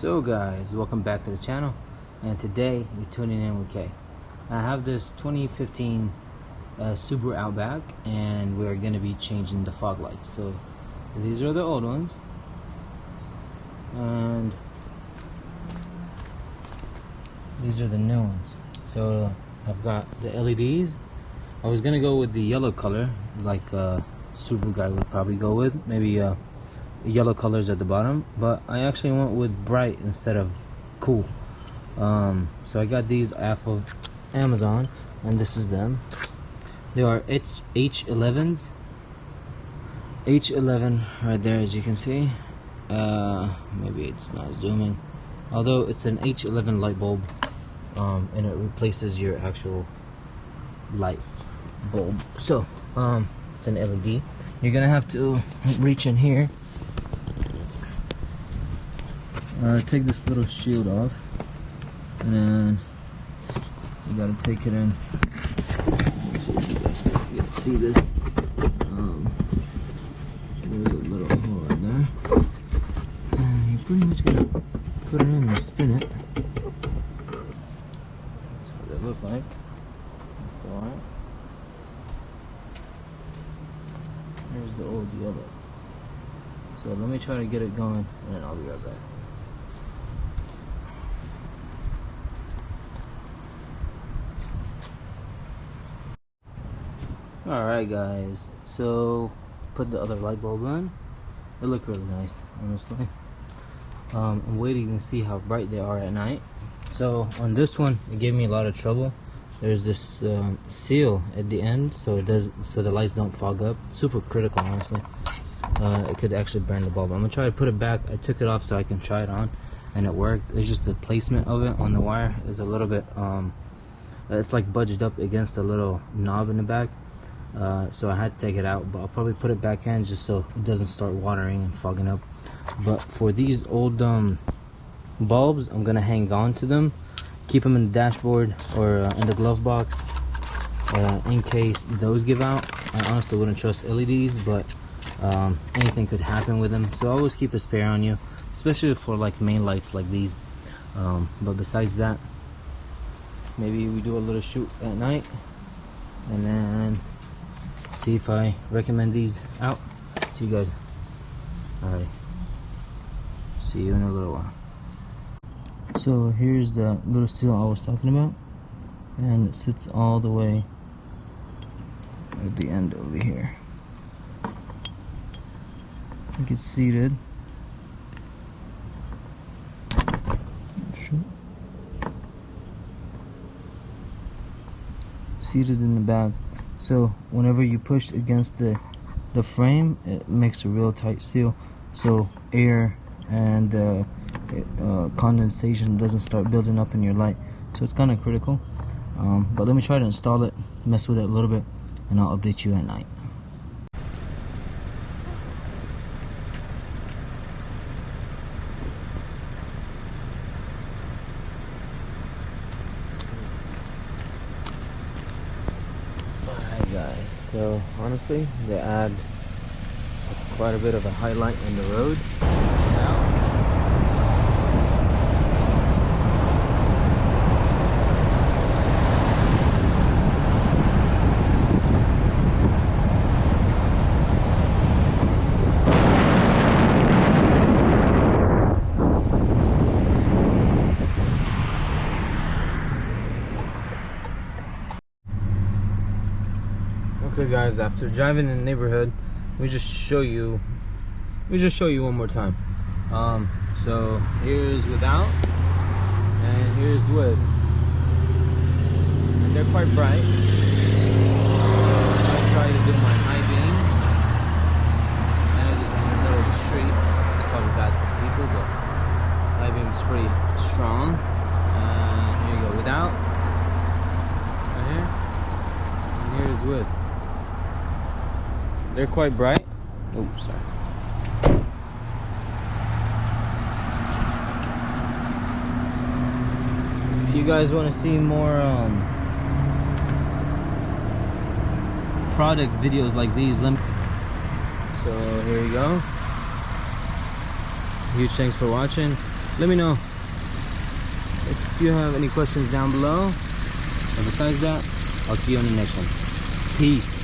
So guys, welcome back to the channel, and today we're tuning in with Kay. I have this 2015 Subaru Outback, and we're going to be changing the fog lights. So these are the old ones, and these are the new ones. So I've got the LEDs. I was going to go with the yellow color, like Subaru guy would probably go with, maybe yellow colors at the bottom, but I actually went with bright instead of cool. So I got these off of Amazon, and this is them. They are H11s. H11 right there, as you can see. Maybe it's not zooming, although it's an H11 light bulb, and it replaces your actual light bulb. So it's an LED. You're gonna have to reach in here, take this little shield off, and then you gotta take it in. Let's see if you guys can see this. There's a little hole right there, and you're pretty much gonna put it in and spin it. That's what it looks like. That's the light. There's the old yellow. So let me try to get it going, and then I'll be right back. Alright guys, so put the other light bulb in. They look really nice, honestly. I'm waiting to see how bright they are at night. So on this one, it gave me a lot of trouble. There's this seal at the end, so the lights don't fog up. Super critical, honestly. It could actually burn the bulb. I'm gonna try to put it back. I took it off so I can try it on, and it worked. It's just the placement of it on the wire is a little bit it's like budged up against a little knob in the back. So I had to take it out, but I'll probably put it back in just so it doesn't start watering and fogging up. But for these old bulbs, I'm gonna hang on to them, keep them in the dashboard or in the glove box, in case those give out. I honestly wouldn't trust LEDs, but anything could happen with them, so always keep a spare on you, especially for like main lights like these. But besides that, maybe we do a little shoot at night, and then see if I recommend these out to you guys. Alright, see you in a little while. So here's the little seal I was talking about, and it sits all the way at the end over here. I think it's seated. Seated in the back. So whenever you push against the frame, it makes a real tight seal, so air and condensation doesn't start building up in your light. So it's kind of critical. But let me try to install it, mess with it a little bit, and I'll update you at night. Guys, so honestly, they add quite a bit of a highlight in the road now. Okay guys, after driving in the neighborhood, let me just show you one more time. So here's without, and here's with, and they're quite bright. I try to do my high beam. I know this is in the middle of the street, it's probably bad for people, but high beam is pretty strong. Here you go, without, right here, and here's with. They're quite bright. Oh, sorry. If you guys want to see more product videos like these, so here you go. Huge thanks for watching. let me know if you have any questions down below. And besides that, I'll see you on the next one. Peace.